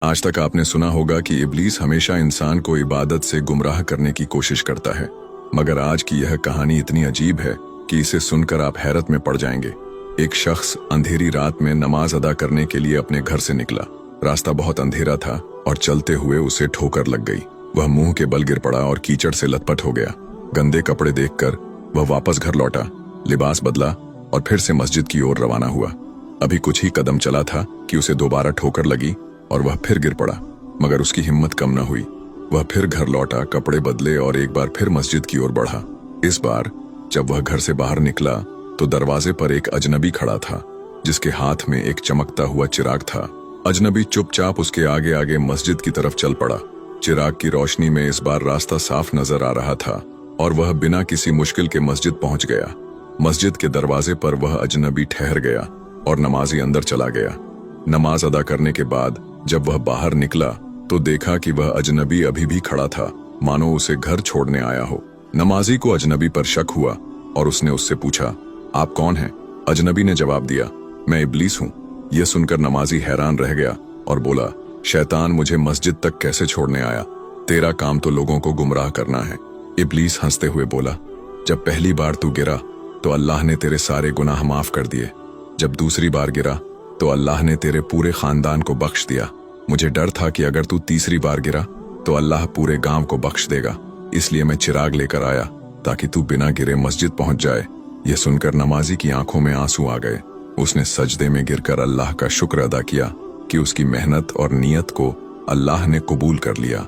आज तक आपने सुना होगा कि इब्लीस हमेशा इंसान को इबादत से गुमराह करने की कोशिश करता है, मगर आज की यह कहानी इतनी अजीब है कि इसे सुनकर आप हैरत में पड़ जाएंगे। एक शख्स अंधेरी रात में नमाज अदा करने के लिए अपने घर से निकला। रास्ता बहुत अंधेरा था और चलते हुए उसे ठोकर लग गई। वह मुंह के बल गिर पड़ा और कीचड़ से लथपथ हो गया। गंदे कपड़े देखकर वह वापस घर लौटा, लिबास बदला और फिर से मस्जिद की ओर रवाना हुआ। अभी कुछ ही कदम चला था कि उसे दोबारा ठोकर लगी और वह फिर गिर पड़ा, मगर उसकी हिम्मत कम न हुई। वह फिर घर लौटा, कपड़े बदले और एक बार फिर मस्जिद की ओर बढ़ा। इस बार जब वह घर से बाहर निकला तो दरवाजे पर एक अजनबी खड़ा था, जिसके हाथ में एक चमकता हुआ चिराग था। अजनबी चुपचाप उसके आगे आगे मस्जिद की तरफ चल पड़ा। चिराग की रोशनी में इस बार रास्ता साफ नजर आ रहा था और वह बिना किसी मुश्किल के मस्जिद पहुंच गया। मस्जिद के दरवाजे पर वह अजनबी ठहर गया और नमाजी अंदर चला गया। नमाज अदा करने के बाद जब वह बाहर निकला तो देखा कि वह अजनबी अभी भी खड़ा था, मानो उसे घर छोड़ने आया हो। नमाजी को अजनबी पर शक हुआ और उसने उससे पूछा, आप कौन हैं? अजनबी ने जवाब दिया, मैं इब्लीस हूँ। यह सुनकर नमाजी हैरान रह गया और बोला, शैतान मुझे मस्जिद तक कैसे छोड़ने आया? तेरा काम तो लोगों को गुमराह करना है। इब्लीस हंसते हुए बोला, जब पहली बार तू गिरा तो अल्लाह ने तेरे सारे गुनाह माफ कर दिए। जब दूसरी बार गिरा तो अल्लाह ने तेरे पूरे खानदान को बख्श दिया। मुझे डर था कि अगर तू तीसरी बार गिरा तो अल्लाह पूरे गांव को बख्श देगा, इसलिए मैं चिराग लेकर आया ताकि तू बिना गिरे मस्जिद पहुंच जाए। यह सुनकर नमाजी की आंखों में आंसू आ गए। उसने सजदे में गिरकर अल्लाह का शुक्र अदा किया कि उसकी मेहनत और नियत को अल्लाह ने कबूल कर लिया।